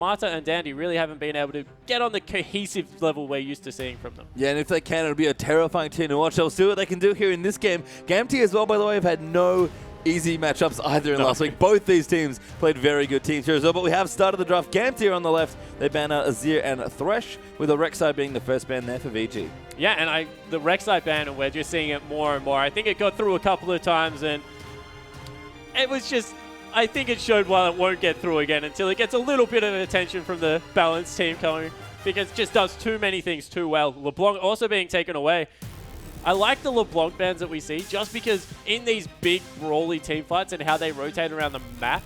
Marta and Dandy really haven't been able to get on the cohesive level we're used to seeing from them. Yeah, and if they can, it'll be a terrifying team to watch. They'll see what they can do here in this game. Gamtee as well, by the way, have had no easy matchups either in last week. Both these teams played very good teams here as well, but we have started the draft. Gamtee on the left, they ban out Azir and Thresh, with the Rek'Sai being the first ban there for Vici. Yeah, and the Rek'Sai ban, and we're just seeing it more and more. I think it got through a couple of times, and it was just, I think it showed why it won't get through again until it gets a little bit of attention from the balanced team coming, because it just does too many things too well. LeBlanc also being taken away. I like the LeBlanc bans that we see just because in these big brawly team fights and how they rotate around the map,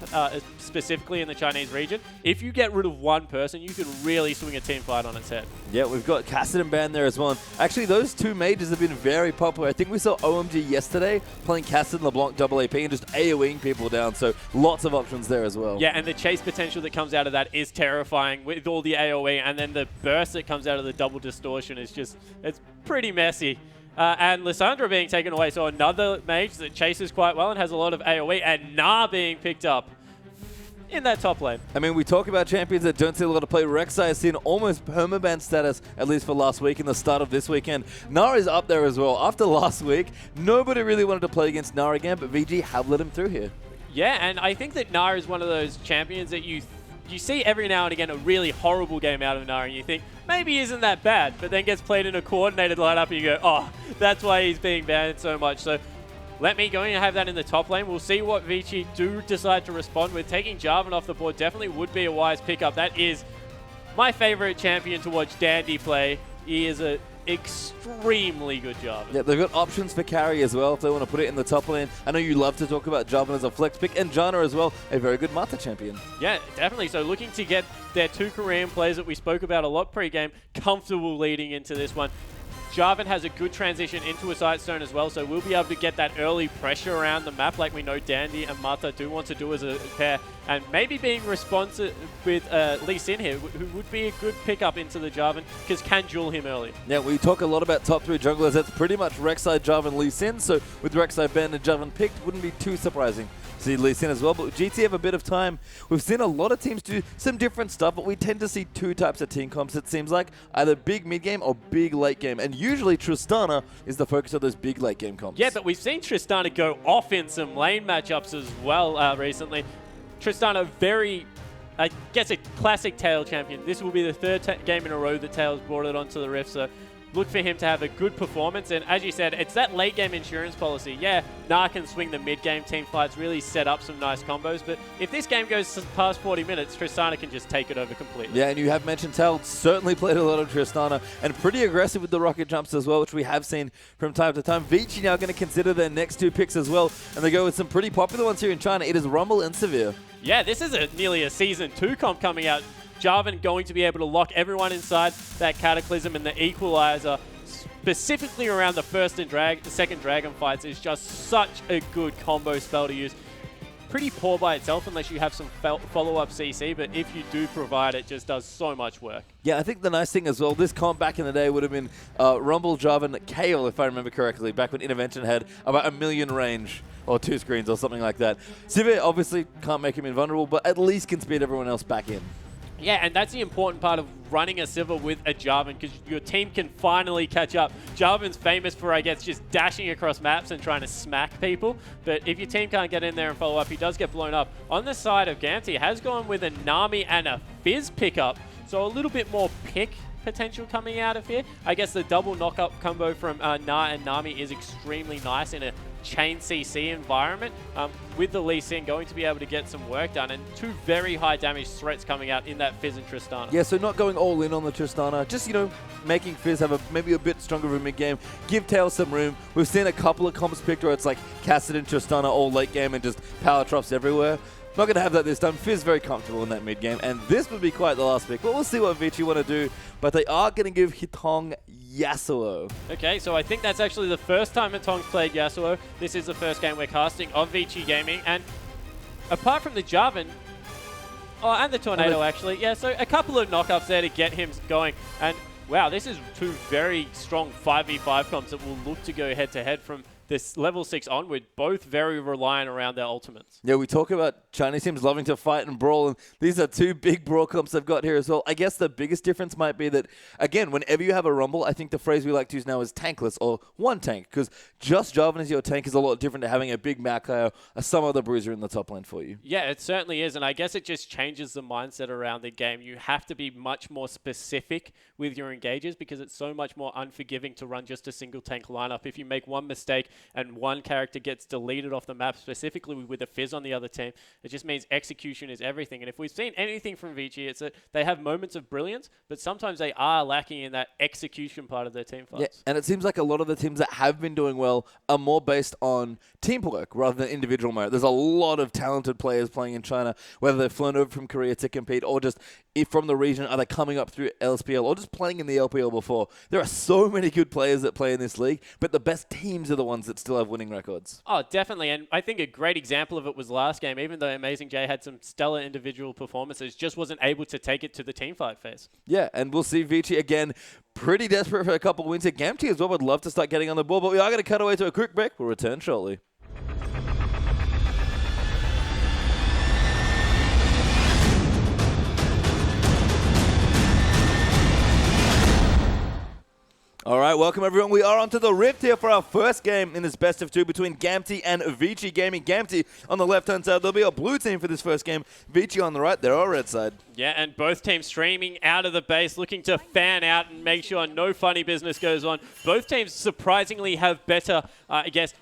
specifically in the Chinese region, if you get rid of one person, you can really swing a team fight on its head. Yeah, we've got Kassadin banned there as well. Actually, those two mages have been very popular. I think we saw OMG yesterday playing Kassadin, LeBlanc, double AP, and just AoEing people down, so lots of options there as well. Yeah, and the chase potential that comes out of that is terrifying with all the AoE, and then the burst that comes out of the double distortion is just, it's pretty messy. And Lissandra being taken away, so another mage that chases quite well and has a lot of AoE, and Na being picked up in that top lane. I mean, we talk about champions that don't see a lot of play. Rek'Sai has seen almost permaban status, at least for last week and the start of this weekend. Na is up there as well. After last week, nobody really wanted to play against Na again, but VG have let him through here. Yeah, and I think that Na is one of those champions that you see every now and again a really horrible game out of Na, and you think, maybe he isn't that bad, but then gets played in a coordinated lineup and you go, oh, that's why he's being banned so much. So let me go and have that in the top lane. We'll see what Vici do decide to respond with. Taking Jarvan off the board definitely would be a wise pickup. That is my favorite champion to watch Dandy play. He is a extremely good Jarvan. Yeah, they've got options for carry as well if they want to put it in the top lane. I know you love to talk about Jarvan as a flex pick, and Janna as well, a very good Martha champion. Yeah, definitely. So looking to get their two Korean players that we spoke about a lot pre-game comfortable leading into this one. Jarvan has a good transition into a Sightstone as well, so we'll be able to get that early pressure around the map like we know Dandy and Martha do want to do as a pair. And maybe being responsive with Lee Sin here, who would be a good pickup into the Jarvan, because can duel him early. Yeah, we talk a lot about top three junglers. That's pretty much Rek'Sai, Jarvan, Lee Sin. So with Rek'Sai banned and Jarvan picked, wouldn't be too surprising. See Lee Sin as well, but GT have a bit of time. We've seen a lot of teams do some different stuff, but we tend to see two types of team comps, it seems like, either big mid-game or big late-game, and usually Tristana is the focus of those big late-game comps. Yeah, but we've seen Tristana go off in some lane matchups as well recently. Tristana very, I guess, a classic Tail champion. This will be the third game in a row that Tail's brought it onto the Rift, so look for him to have a good performance. And as you said, it's that late game insurance policy. Yeah, Na can swing the mid game team fights, really set up some nice combos. But if this game goes past 40 minutes, Tristana can just take it over completely. Yeah, and you have mentioned Tal certainly played a lot of Tristana and pretty aggressive with the rocket jumps as well, which we have seen from time to time. Vici now going to consider their next two picks as well, and they go with some pretty popular ones here in China. It is Rumble and Severe. Yeah, this is nearly a Season 2 comp coming out. Jarvan going to be able to lock everyone inside that Cataclysm, and the Equalizer specifically around the first and the second Dragon fights is just such a good combo spell to use. Pretty poor by itself unless you have some follow-up CC, but if you do provide it, just does so much work. Yeah, I think the nice thing as well, this comp back in the day would have been Rumble, Jarvan, Kayle, if I remember correctly, back when Intervention had about 1 million range, or 2 screens or something like that. Sivir obviously can't make him invulnerable, but at least can speed everyone else back in. Yeah, and that's the important part of running a Sivir with a Jarvan, because your team can finally catch up. Jarvan's famous for, I guess, just dashing across maps and trying to smack people, but if your team can't get in there and follow up, he does get blown up. On the side of Gamtee, has gone with a Nami and a Fizz pickup, so a little bit more pick potential coming out of here. I guess the double knock-up combo from Na and Nami is extremely nice in a chain CC environment, with the Lee Sin going to be able to get some work done, and two very high damage threats coming out in that Fizz and Tristana. Yeah, so not going all in on the Tristana, just, you know, making Fizz have maybe a bit stronger of a mid-game, give Tail some room. We've seen a couple of comps picked where it's like Kassadin, Tristana all late game and just power drops everywhere. Not going to have that this time. Fizz very comfortable in that mid-game, and this would be quite the last pick. But we'll see what Vici want to do, but they are going to give Hitong Yasuo. Okay, so I think that's actually the first time Hitong's played Yasuo. This is the first game we're casting of Vici Gaming, and apart from the Jarvan, and the Tornado actually, yeah, so a couple of knockups there to get him going, and wow, this is two very strong 5v5 comps that will look to go head-to-head from this level 6 onward, both very reliant around their ultimates. Yeah, we talk about Chinese teams loving to fight and brawl, and these are two big brawl comps they've got here as well. I guess the biggest difference might be that, again, whenever you have a Rumble, I think the phrase we like to use now is tankless or one tank, because just Jarvan as your tank is a lot different to having a big Makai or some other bruiser in the top lane for you. Yeah, it certainly is, and I guess it just changes the mindset around the game. You have to be much more specific with your engages because it's so much more unforgiving to run just a single tank lineup. If you make one mistake and one character gets deleted off the map, specifically with a Fizz on the other team, it just means execution is everything. And if we've seen anything from Vici, it's that they have moments of brilliance, but sometimes they are lacking in that execution part of their team fights. Yeah, and it seems like a lot of the teams that have been doing well are more based on teamwork rather than individual merit. There's a lot of talented players playing in China, whether they've flown over from Korea to compete or just if from the region, are they coming up through LPL or just playing in the LPL before. There are so many good players that play in this league, but the best teams are the ones that still have winning records. Oh, definitely. And I think a great example of it was last game. Even though Amazing J had some stellar individual performances, just wasn't able to take it to the team fight phase. Yeah, and we'll see Vici again pretty desperate for a couple wins at Gamtee as well. Would love to start getting on the ball, but we are going to cut away to a quick break. We'll return shortly. All right, welcome everyone. We are onto the Rift here for our first game in this best of two between Gamtee and Vici Gaming. Gamtee on the left-hand side, there'll be a blue team for this first game. Vici on the right, they're all red side. Yeah, and both teams streaming out of the base, looking to fan out and make sure no funny business goes on. Both teams surprisingly have better,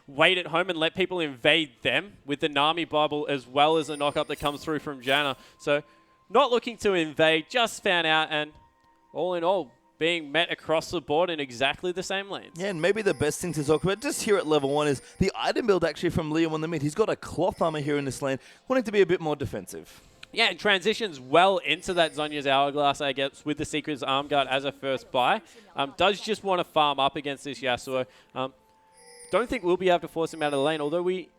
wait at home and let people invade them with the Nami bubble as well as the knock-up that comes through from Janna. So not looking to invade, just fan out, and all in all, being met across the board in exactly the same lanes. Yeah, and maybe the best thing to talk about just here at level 1 is the item build actually from Liam on the mid. He's got a cloth armor here in this lane, wanting to be a bit more defensive. Yeah, and transitions well into that Zhonya's Hourglass, I guess, with the Secret's Arm Guard as a first buy. Does just want to farm up against this Yasuo. Don't think we'll be able to force him out of the lane, although we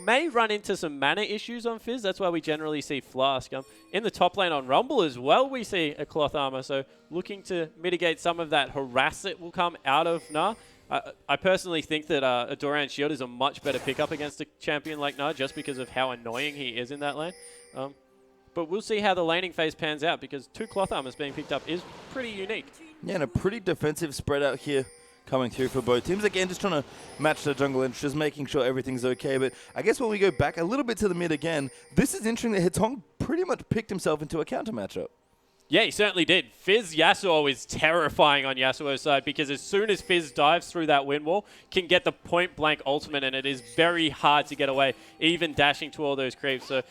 may run into some mana issues on Fizz. That's why we generally see Flask. In the top lane on Rumble as well, we see a cloth armor. So looking to mitigate some of that harass that will come out of Nah. I personally think that a Doran Shield is a much better pickup against a champion like Nah just because of how annoying he is in that lane. But we'll see how the laning phase pans out because 2 cloth armors being picked up is pretty unique. Yeah, and a pretty defensive spread out here coming through for both teams. Again, just trying to match the jungle and just making sure everything's okay. But I guess when we go back a little bit to the mid again, this is interesting that Hitong pretty much picked himself into a counter matchup. Yeah, he certainly did. Fizz Yasuo is terrifying on Yasuo's side because as soon as Fizz dives through that wind wall, can get the point-blank ultimate, and it is very hard to get away, even dashing to all those creeps. So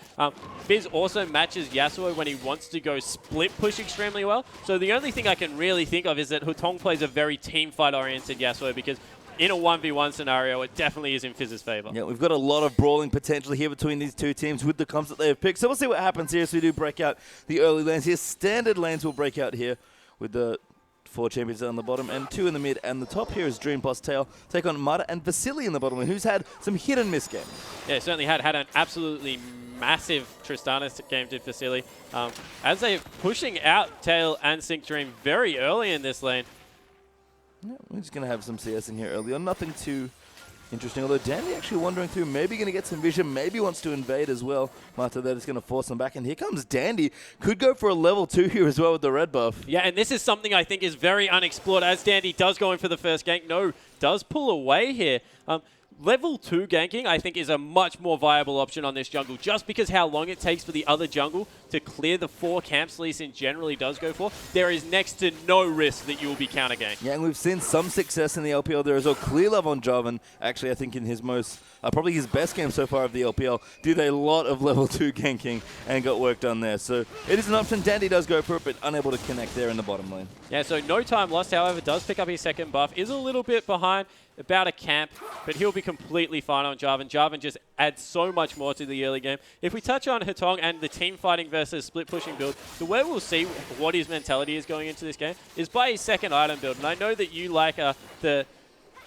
Fizz also matches Yasuo when he wants to go split push extremely well. So the only thing I can really think of is that Hutong plays a very team fight-oriented Yasuo because in a 1v1 scenario, it definitely is in Fizz's favor. Yeah, we've got a lot of brawling potential here between these two teams with the comps that they have picked. So we'll see what happens here as we do break out the early lanes here. Standard lanes will break out here with the 4 champions on the bottom and 2 in the mid. And the top here is Dream plus Tail take on Mata and Vasily in the bottom lane, who's had some hit and miss games. Yeah, certainly had an absolutely massive Tristana game to Vasily. As they're pushing out Tail and Sync Dream very early in this lane. Yeah, we're just going to have some CS in here early on. Nothing too interesting, although Dandy actually wandering through, maybe going to get some vision, maybe wants to invade as well. Mata there is going to force them back, and here comes Dandy. Could go for a level 2 here as well with the red buff. Yeah, and this is something I think is very unexplored as Dandy does go in for the first gank. No, does pull away here. Level 2 ganking, I think, is a much more viable option on this jungle, just because how long it takes for the other jungle to clear the 4 camps Lee Sin generally does go for. There is next to no risk that you will be counter-ganked. Yeah, and we've seen some success in the LPL. There is a clear love on Jarvan. Actually, I think in his most, probably his best game so far of the LPL, did a lot of level 2 ganking and got work done there. So it is an option. Dandy does go for it, but unable to connect there in the bottom lane. Yeah, so no time lost, however, does pick up his second buff. Is a little bit behind, about a camp, but he'll be completely fine on Jarvan. Jarvan just adds so much more to the early game. If we touch on Hitong and the team fighting versus split pushing build, the way we'll see what his mentality is going into this game is by his second item build. And I know that you like the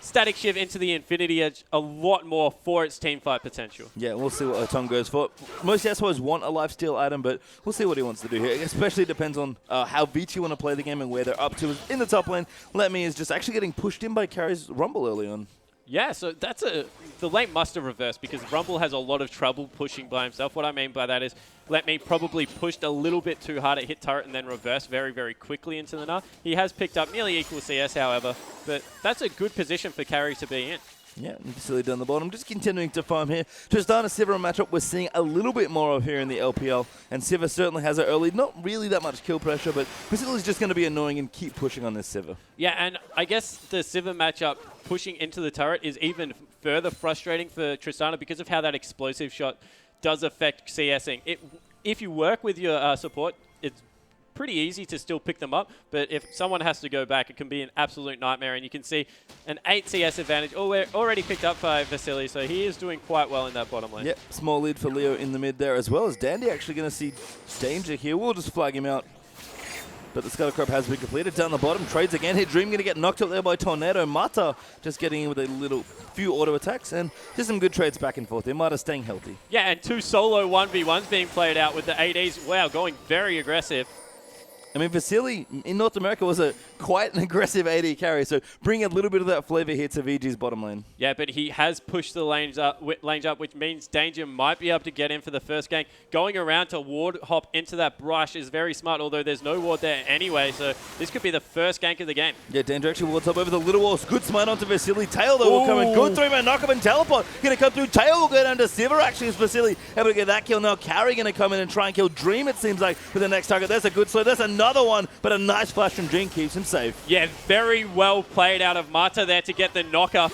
Static Shiv into the Infinity Edge a lot more for its team fight potential. Yeah, we'll see what Hitong goes for. Most Yasuos want a lifesteal item, but we'll see what he wants to do here. It especially depends on how Vici want to play the game and where they're up to. In the top lane, Let Me is just actually getting pushed in by Carrie's Rumble early on. Yeah, so that's the lane must have reversed because Rumble has a lot of trouble pushing by himself. What I mean by that is let me probably pushed a little bit too hard at hit turret and then reverse very, very quickly into the Gnar. He has picked up nearly equal CS, however, but that's a good position for carry to be in. Yeah, Vici down the bottom, just continuing to farm here. Tristana Sivir matchup we're seeing a little bit more of here in the LPL, and Sivir certainly has it early. Not really that much kill pressure, but Vici is just going to be annoying and keep pushing on this Sivir. Yeah, and I guess the Sivir matchup pushing into the turret is even further frustrating for Tristana because of how that explosive shot does affect CSing. If you work with your support, it's pretty easy to still pick them up, but if someone has to go back, it can be an absolute nightmare, and you can see an 8 CS advantage already picked up by Vici, so he is doing quite well in that bottom lane. Yep, small lead for Leo in the mid there, as well as Dandy actually going to see danger here. We'll just flag him out. But the Scuttle Crab has been completed. Down the bottom, trades again here. Dream going to get knocked up there by Tornado. Mata just getting in with a few auto attacks, and just some good trades back and forth. Mata staying healthy. Yeah, and 2 solo 1v1s being played out with the ADs. Wow, going very aggressive. I mean, Vici in North America was quite an aggressive AD carry, so bring a little bit of that flavor here to VG's bottom lane. Yeah, but he has pushed the lanes up, which means Danger might be able to get in for the first gank. Going around to ward hop into that brush is very smart, although there's no ward there anyway, so this could be the first gank of the game. Yeah, Danger actually wards up over the little walls. Good smite onto Vici. Tail, though, will come in. Good 3-man knock-up and teleport. Going to come through. Tail will go down to Sivir, actually, as Vici able to get that kill. Now Carry going to come in and try and kill Dream, it seems like, for the next target. There's a good slow. There's another one, but a nice flash from Dream keeps him safe. Yeah, very well played out of Mata there to get the knocker.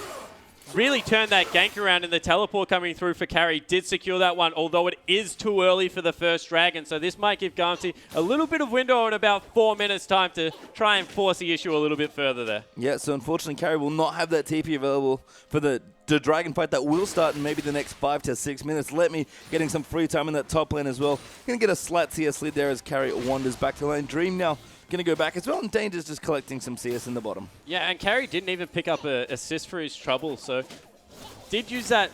Really turned that gank around, and the teleport coming through for carry did secure that one, although it is too early for the first dragon. So this might give Gamtee a little bit of window in about 4 minutes time to try and force the issue a little bit further there. Yeah, so unfortunately carry will not have that TP available for the dragon fight that will start in maybe the next 5 to 6 minutes. Let me getting some free time in that top lane as well. Going to get a slight CS lead there as carry wanders back to lane. Dream now going to go back as well, and Danger's just collecting some CS in the bottom. Yeah, and Carry didn't even pick up an assist for his trouble, so did use that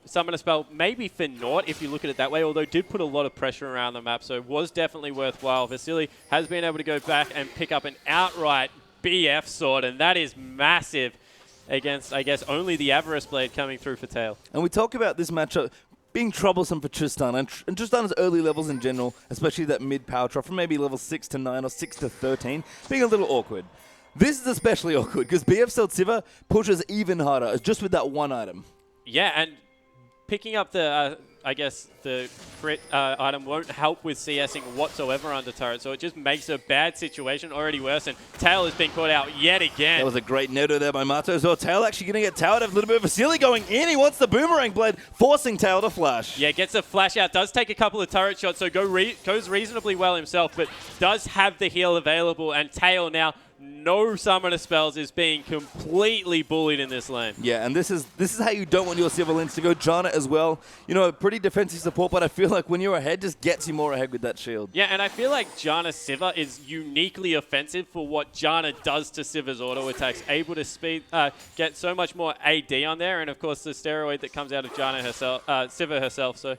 summoner spell maybe for naught if you look at it that way, although did put a lot of pressure around the map, so was definitely worthwhile. Vici has been able to go back and pick up an outright BF sword, and that is massive against, I guess, only the Avarice Blade coming through for Tail. And we talk about this matchup being troublesome for Tristana, and Tristana's early levels in general, especially that mid power drop from maybe level 6 to 9 or 6 to 13, being a little awkward. This is especially awkward because BF Stealth Sivir pushes even harder just with that one item. Yeah, and picking up the, I guess, the crit item won't help with CSing whatsoever under turret, so it just makes a bad situation already worse, and Tail has been caught out yet again. That was a great netto there by Mato as well. Tail actually going to get towered, a little bit of Vici going in. He wants the boomerang blade, forcing Tail to flash. Yeah, gets a flash out, does take a couple of turret shots, so goes reasonably well himself, but does have the heal available, and Tail now, no summoner spells, is being completely bullied in this lane. Yeah, and this is how you don't want your Sivir lanes to go. Janna as well. You know, a pretty defensive support, but I feel like when you're ahead, just gets you more ahead with that shield. Yeah, and I feel like Janna Sivir is uniquely offensive for what Janna does to Sivir's auto attacks. Able to get so much more AD on there, and of course the steroid that comes out of Janna herself, Sivir herself. So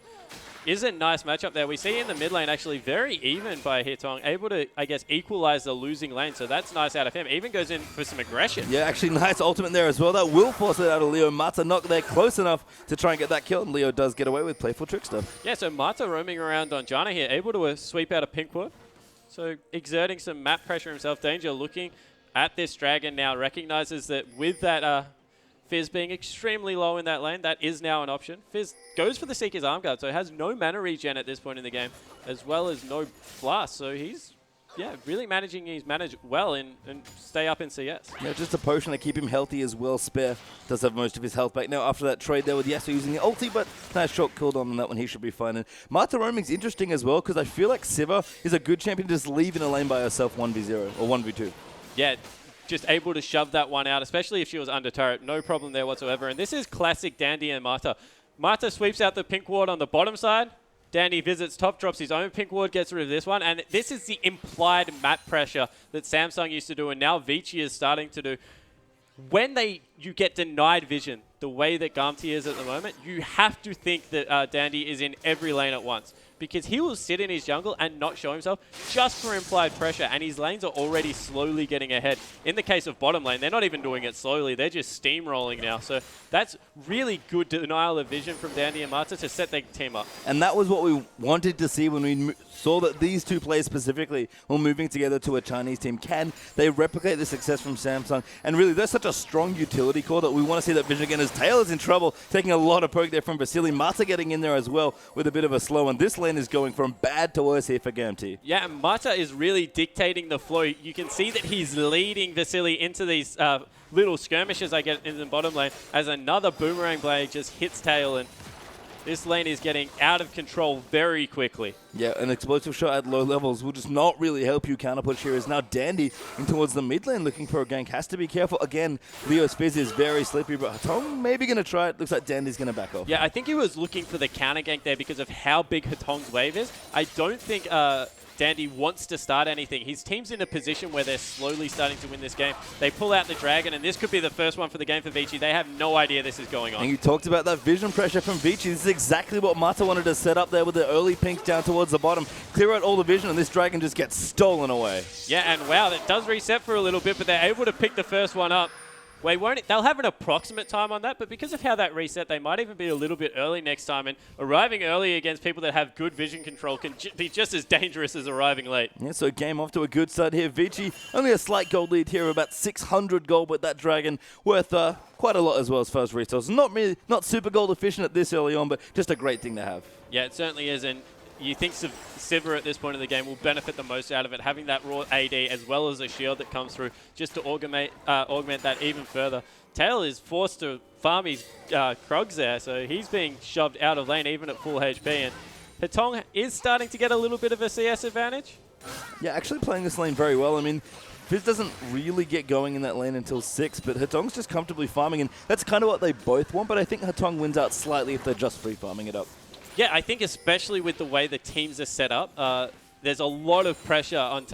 is a nice matchup there. We see in the mid lane actually very even by Hitong, able to, I guess, equalize the losing lane, so that's nice out of him. Even goes in for some aggression. Yeah, actually nice ultimate there as well. That will force it out of Leo. Mata not there close enough to try and get that kill, and Leo does get away with Playful Trickster. Yeah, so Mata roaming around on Janna here, able to sweep out a pink ward. So exerting some map pressure himself. Danger looking at this dragon now, recognizes that with that Fizz being extremely low in that lane, that is now an option. Fizz goes for the Seeker's Arm Guard, so has no mana regen at this point in the game, as well as no blast. So he's, yeah, really managing his mana well and stay up in CS. Yeah, just a potion to keep him healthy as well. Spare does have most of his health back now after that trade there with Yasuo using the ulti, but nice short cooldown on that one. He should be fine. And Mata roaming's interesting as well because I feel like Sivir is a good champion to just leave in a lane by herself 1v0 or 1v2. Yeah. Just able to shove that one out, especially if she was under turret. No problem there whatsoever. And this is classic Dandy and Mata. Mata sweeps out the pink ward on the bottom side. Dandy visits top, drops his own pink ward, gets rid of this one. And this is the implied map pressure that Samsung used to do and now Vici is starting to do. When you get denied vision, the way that Gamtee is at the moment, you have to think that Dandy is in every lane at once. because he will sit in his jungle and not show himself just for implied pressure, and his lanes are already slowly getting ahead. In the case of bottom lane, they're not even doing it slowly, they're just steamrolling now. So that's really good denial of vision from Dandy and Mata to set their team up. And that was what we wanted to see when we saw that these two players specifically were moving together to a Chinese team. Can they replicate the success from Samsung? And really, they're such a strong utility core that we want to see that vision again, as Tail is in trouble, taking a lot of poke there from Vasily. Mata getting in there as well with a bit of a slow, and this lane is going from bad to worse here for Gamtee. Yeah, and Mata is really dictating the flow. You can see that he's leading Vasily into these little skirmishes, I guess, in the bottom lane, as another boomerang blade just hits Tail, and this lane is getting out of control very quickly. Yeah, an explosive shot at low levels will just not really help you counterpush here. Is now Dandy in towards the mid lane looking for a gank. Has to be careful. Again, Leo's Fizz is very slippery, but Hatong maybe going to try it. Looks like Dandy's going to back off. Yeah, I think he was looking for the counter gank there because of how big Hatong's wave is. I don't think Dandy wants to start anything. His team's in a position where they're slowly starting to win this game. They pull out the Dragon, and this could be the first one for the game for Vici. They have no idea this is going on. And you talked about that vision pressure from Vici. This is exactly what Mata wanted to set up there with the early pinks down towards the bottom. Clear out all the vision, and this Dragon just gets stolen away. Yeah, and wow, that does reset for a little bit, but they're able to pick the first one up. They'll have an approximate time on that, but because of how that reset, they might even be a little bit early next time, and arriving early against people that have good vision control can be just as dangerous as arriving late. Yeah, so game off to a good start here. Vici, only a slight gold lead here of about 600 gold, but that Dragon worth quite a lot as well as first resource. Not super gold efficient at this early on, but just a great thing to have. Yeah, it certainly is, and you think Sivir at this point in the game will benefit the most out of it, having that raw AD as well as a shield that comes through just to augment that even further. Tail is forced to farm his Krugs there, so he's being shoved out of lane even at full HP, and Hatong is starting to get a little bit of a CS advantage. Yeah, actually playing this lane very well. I mean, Fizz doesn't really get going in that lane until 6, but Hatong's just comfortably farming, and that's kind of what they both want, but I think Hatong wins out slightly if they're just free farming it up. Yeah, I think especially with the way the teams are set up, there's a lot of pressure on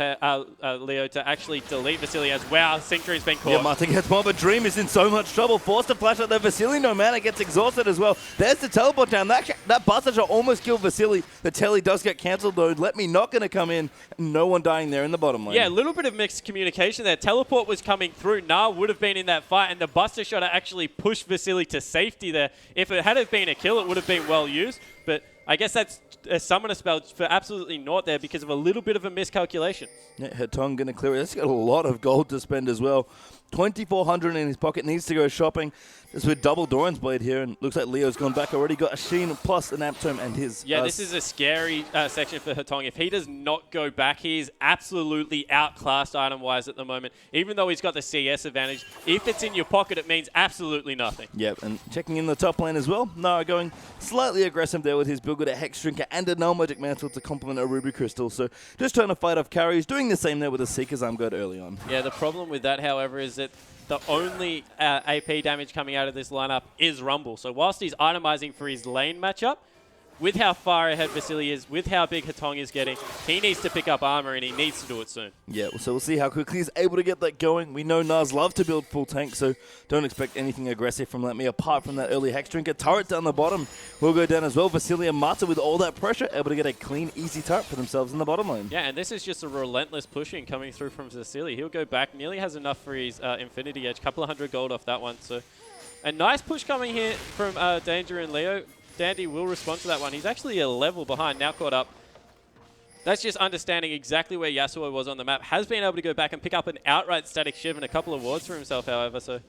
Leo to actually delete Vasily as wow, Sync Dream's been caught. Yeah, Martin gets one, but Dream is in so much trouble. Forced to flash out there. Vasily, no mana, gets exhausted as well. There's the teleport down. That Buster shot almost killed Vasily. The telly does get cancelled though. Let Me not going to come in. No one dying there in the bottom lane. Yeah, a little bit of mixed communication there. Teleport was coming through. Nah would have been in that fight, and the Buster shot actually pushed Vasily to safety there. If it had been a kill, it would have been well used, but I guess that's a summoner spell for absolutely naught there because of a little bit of a miscalculation. Yeah, Hatong going to clear it. He's got a lot of gold to spend as well. 2,400 in his pocket. Needs to go shopping. This with double Doran's Blade here, and looks like Leo's gone back already. Got a Sheen plus an Amptome and his... Yeah, this is a scary section for Hatong. If he does not go back, he's absolutely outclassed item-wise at the moment. Even though he's got the CS advantage, if it's in your pocket, it means absolutely nothing. Yep, and checking in the top lane as well. Nara going slightly aggressive there with his build, with a Hex Drinker and a Null Magic Mantle to complement a Ruby Crystal. So just trying to fight off carries, doing the same there with a Seeker's Arm Guard early on. Yeah, the problem with that, however, is that the only AP damage coming out of this lineup is Rumble. So whilst he's itemizing for his lane matchup, with how far ahead Vasily is, with how big Hatong is getting, he needs to pick up armor, and he needs to do it soon. Yeah, so we'll see how quickly he's able to get that going. We know Nas love to build full tank, so don't expect anything aggressive from Let Me apart from that early Hex Drinker. Turret down the bottom will go down as well. Vasily and Mata with all that pressure, able to get a clean, easy turret for themselves in the bottom lane. Yeah, and this is just a relentless pushing coming through from Vasily. He'll go back, nearly has enough for his Infinity Edge, couple of 100 gold off that one. So a nice push coming here from Danger and Leo. Dandy will respond to that one. He's actually a level behind, now caught up. That's just understanding exactly where Yasuo was on the map. Has been able to go back and pick up an outright static Shiv and a couple of wards for himself, however. So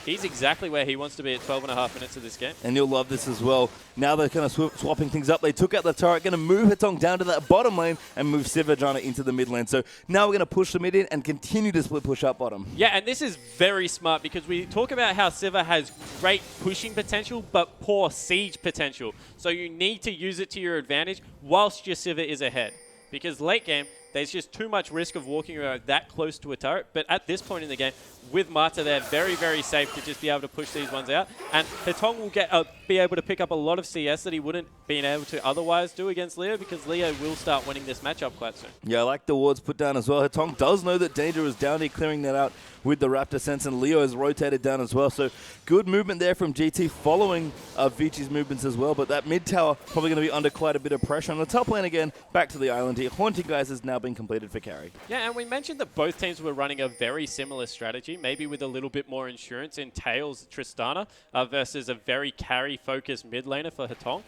he's exactly where he wants to be at 12.5 minutes of this game. And you'll love this as well. Now they're kind of swapping things up. They took out the turret, going to move Hatong down to that bottom lane and move Sivir into the mid lane. So now we're going to push the mid in and continue to split push up bottom. Yeah, and this is very smart because we talk about how Sivir has great pushing potential but poor siege potential. So you need to use it to your advantage whilst your Sivir is ahead. Because late game, there's just too much risk of walking around that close to a turret. But at this point in the game, with Mata, they're very, very safe to just be able to push these ones out. And Hetong will be able to pick up a lot of CS that he wouldn't been able to otherwise do against Leo, because Leo will start winning this matchup quite soon. Yeah, I like the wards put down as well. Hetong does know that Danger is down here, clearing that out with the Raptor sense, and Leo has rotated down as well. So good movement there from GT following Vici's movements as well. But that mid tower probably going to be under quite a bit of pressure. On the top lane again, back to the island here. Haunting Guys has now been completed for carry. Yeah, and we mentioned that both teams were running a very similar strategy, maybe with a little bit more insurance in Tails Tristana versus a very carry-focused mid laner for Hetong.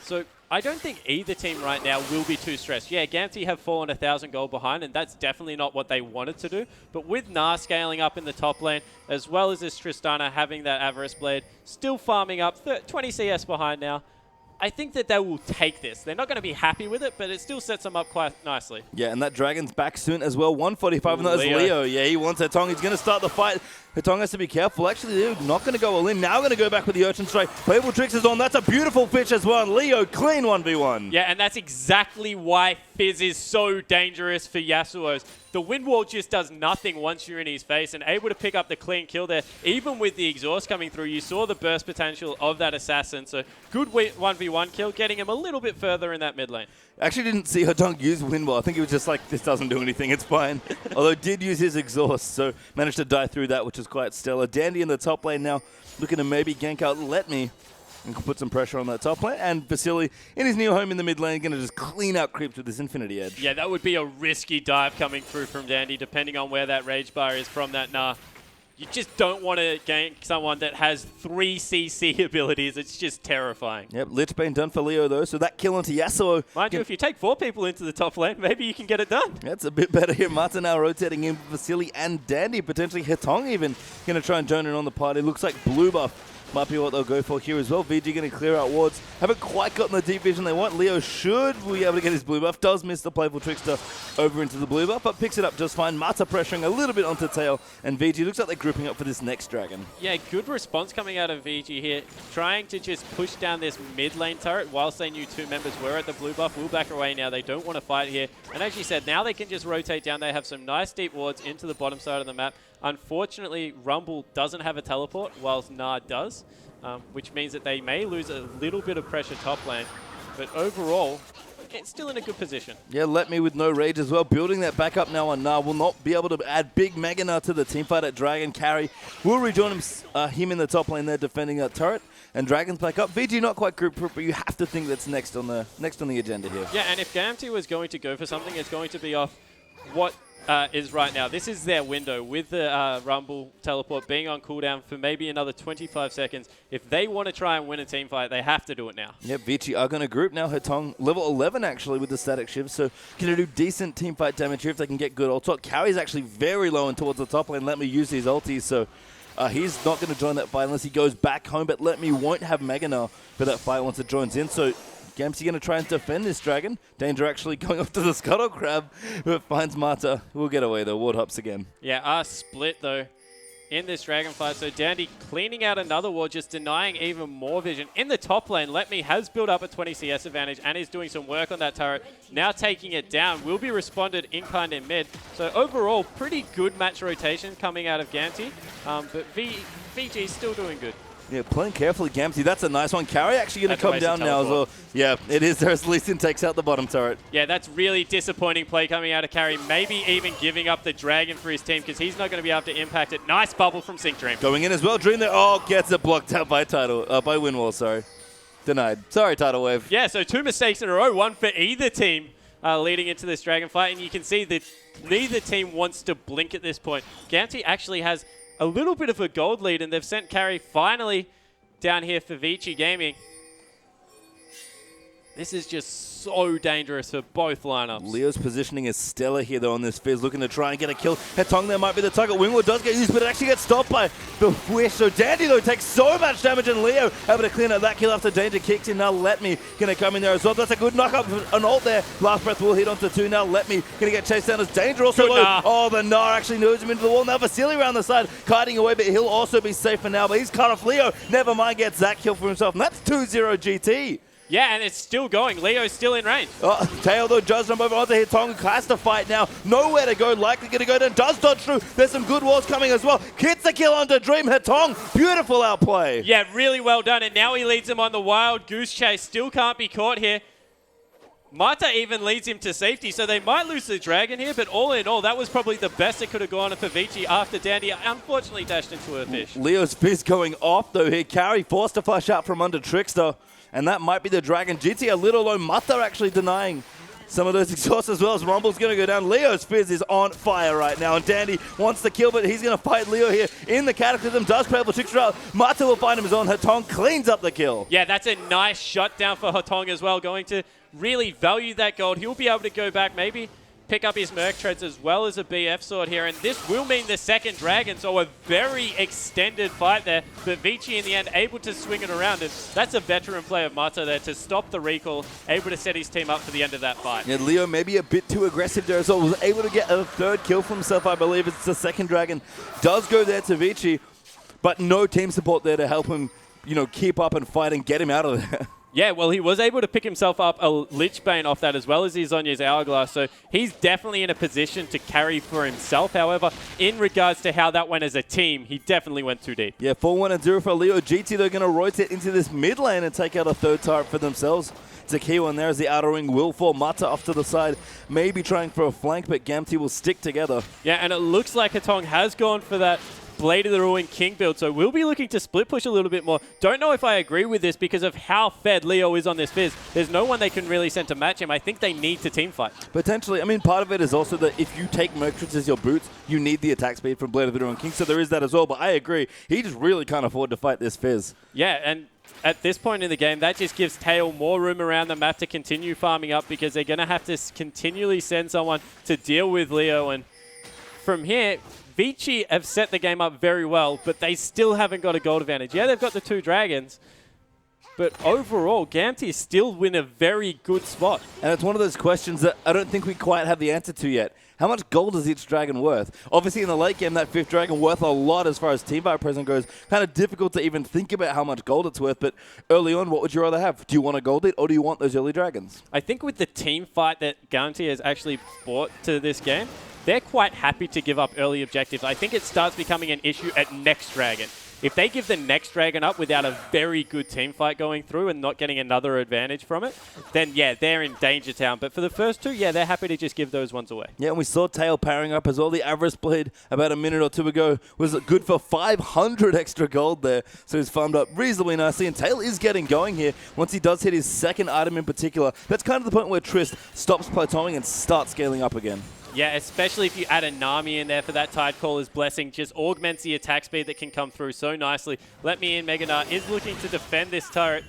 So I don't think either team right now will be too stressed. Yeah, Gamtee have fallen 1,000 gold behind, and that's definitely not what they wanted to do. But with Gnar scaling up in the top lane, as well as this Tristana having that Avarice Blade, still farming up 20 CS behind now, I think that they will take this. They're not going to be happy with it, but it still sets them up quite nicely. Yeah, and that Dragon's back soon as well. 145, and that's Leo. Yeah, he wants Hetong. He's going to start the fight. Hetong has to be careful. Actually, Leo not going to go all in. Now going to go back with the Urchin Strike. Playable Tricks is on. That's a beautiful pitch as well. And Leo, clean 1v1. Yeah, and that's exactly why Fizz is so dangerous for Yasuo's. The wind wall just does nothing once you're in his face, and able to pick up the clean kill there. Even with the exhaust coming through, you saw the burst potential of that assassin. So good 1v1 kill, getting him a little bit further in that mid lane. Actually didn't see Hetong use wind wall. I think he was just like, this doesn't do anything, it's fine. Although did use his exhaust, so managed to die through that, which is quite stellar. Dandy in the top lane now, looking to maybe gank out Let Me and put some pressure on that top lane. And Vasily in his new home in the mid lane, going to just clean out creeps with this Infinity Edge. Yeah, that would be a risky dive coming through from Dandy, depending on where that Rage Bar is from that Gnar. You just don't want to gank someone that has 3 CC abilities. It's just terrifying. Yep, Lichbane done for Leo though, so that kill onto Yasuo. Mind you, if you take 4 people into the top lane, maybe you can get it done. That's a bit better here. Marta now rotating in Vasily and Dandy, potentially Hetong even going to try and join in on the party. Looks like blue buff might be what they'll go for here as well. VG going to clear out wards. Haven't quite gotten the deep vision they want. Leo should be able to get his blue buff. Does miss the Playful Trickster over into the blue buff, but picks it up just fine. Marta pressuring a little bit onto Tail, and VG looks like they're grouping up for this next dragon. Yeah, good response coming out of VG here. Trying to just push down this mid lane turret whilst they knew 2 members were at the blue buff. Will back away now. They don't want to fight here. And as you said, now they can just rotate down. They have some nice deep wards into the bottom side of the map. Unfortunately, Rumble doesn't have a teleport, whilst Gnar does. Which means that they may lose a little bit of pressure top lane. But overall, it's still in a good position. Yeah, Let Me with no rage as well. Building that back up now on Gnar. Will not be able to add big Mega Gnar to the teamfight at Dragon. Carry will rejoin him in the top lane there defending that turret. And Dragon's back up. VG not quite group, but you have to think that's next on the agenda here. Yeah, and if Gamtee was going to go for something, it's going to be off what is right now. This is their window with the Rumble teleport being on cooldown for maybe another 25 seconds. If they want to try and win a team fight, they have to do it now. Yep, Vici are going to group now. Hetong level 11 actually with the static shift, so going to do decent team fight damage here if they can get good ult. Carry's actually very low and towards the top lane. Let Me use his ultis, so he's not going to join that fight unless he goes back home, but Let Me won't have Mega Gnar for that fight once it joins in. So Gamtee going to try and defend this dragon. Danger actually going off to the Scuttle Crab, but finds Marta. We'll get away though. Ward hops again. Yeah, split though in this dragon fight. So Dandy cleaning out another ward, just denying even more vision. In the top lane, Let Me has built up a 20 CS advantage and is doing some work on that turret. Now taking it down. Will be responded in kind in mid. So overall, pretty good match rotation coming out of Gamtee. But VG still doing good. Yeah, playing carefully, Gamtee. That's a nice one. Carry actually going to come down now as well. Yeah, it is there as Lee Sin takes out the bottom turret. Yeah, that's really disappointing play coming out of Carry. Maybe even giving up the dragon for his team because he's not going to be able to impact it. Nice bubble from Sync Dream. Going in as well. Dream there. Oh, gets it blocked out by by Windwall, sorry. Denied. Sorry, Tidal Wave. Yeah, so 2 mistakes in a row. One for either team leading into this dragon fight. And you can see that neither team wants to blink at this point. Gamtee actually has a little bit of a gold lead, and they've sent Carry finally down here for Vici Gaming. This is just so dangerous for both lineups. Leo's positioning is stellar here, though, on this Fizz, looking to try and get a kill. Hetong there might be the target. Wingwood does get used, but it actually gets stopped by the Wish. So Dandy, though, takes so much damage, and Leo able to clean up that kill after Danger kicks in. Now Let Me going to come in there as well. That's a good knock-up. An ult there. Last Breath will hit onto 2. Now Let Me going to get chased down as Danger also low. Gnar. Oh, the Gnar actually knows him into the wall. Now Vasily around the side, kiting away, but he'll also be safe for now. But he's cut off Leo. Never mind, gets that kill for himself. And that's 2-0 GT. Yeah, and it's still going. Leo's still in range. Oh, Tail though does jump over onto Hitong, who has to fight now. Nowhere to go, likely going to go down. Does dodge through. There's some good walls coming as well. Gets the kill onto Dream Hitong. Beautiful outplay. Yeah, really well done. And now he leads him on the wild goose chase. Still can't be caught here. Mata even leads him to safety, so they might lose the dragon here, but all in all, that was probably the best it could have gone for Vici after Dandy unfortunately dashed into a fish. Leo's fizz going off though here. Carry forced to flash out from under Trickster, and that might be the dragon. GT a little low. Mata actually denying some of those exhausts as well as Rumble's going to go down. Leo's fizz is on fire right now, and Dandy wants to kill, but he's going to fight Leo here in the Cataclysm. Does play for Trickster out. Mata will find him his own. Hatong cleans up the kill. Yeah, that's a nice shutdown for Hatong as well. Going to really value that gold. He'll be able to go back, maybe pick up his Merc Treads as well as a BF sword here, and this will mean the second dragon, so a very extended fight there, but Vici in the end able to swing it around, and that's a veteran play of Mata there to stop the recall, able to set his team up for the end of that fight. Yeah, Leo maybe a bit too aggressive there as well, was able to get a third kill for himself, I believe. It's the second dragon, does go there to Vici, but no team support there to help him, you know, keep up and fight and get him out of there. Yeah, well, he was able to pick himself up a Lich Bane off that as well as his Zonya's Hourglass, so he's definitely in a position to carry for himself. However, in regards to how that went as a team, he definitely went too deep. Yeah, 4-1-0 for Leo. GT, they're going to rotate into this mid lane and take out a third turret for themselves. It's a key one there as the outer ring will fall. Mata off to the side, maybe trying for a flank, but Gamtee will stick together. Yeah, and it looks like Hatong has gone for that Blade of the Ruin King build, so we'll be looking to split push a little bit more. Don't know if I agree with this because of how fed Leo is on this Fizz. There's no one they can really send to match him. I think they need to team fight. Potentially. I mean, part of it is also that if you take Mercrix as your boots, you need the attack speed from Blade of the Ruin King, so there is that as well, but I agree. He just really can't afford to fight this Fizz. Yeah, and at this point in the game, that just gives Tail more room around the map to continue farming up because they're going to have to continually send someone to deal with Leo, and from here, Vici have set the game up very well, but they still haven't got a gold advantage. Yeah, they've got the two dragons, but overall, Gamtee still in a very good spot. And it's one of those questions that I don't think we quite have the answer to yet. How much gold is each dragon worth? Obviously, in the late game, that fifth dragon worth a lot as far as teamfight present goes. Kind of difficult to even think about how much gold it's worth, but early on, what would you rather have? Do you want a gold it, or do you want those early dragons? I think with the team fight that Gamtee has actually brought to this game, they're quite happy to give up early objectives. I think it starts becoming an issue at next dragon. If they give the next dragon up without a very good team fight going through and not getting another advantage from it, then yeah, they're in danger town. But for the first two, yeah, they're happy to just give those ones away. Yeah, and we saw Tail powering up as well. The Avarice Blade about a minute or two ago was good for 500 extra gold there. So he's farmed up reasonably nicely, and Tail is getting going here. Once he does hit his second item in particular, that's kind of the point where Trist stops plateauing and starts scaling up again. Yeah, especially if you add a Nami in there for that Tidecaller's Blessing, just augments the attack speed that can come through so nicely. Let Me In, Meganar is looking to defend this turret,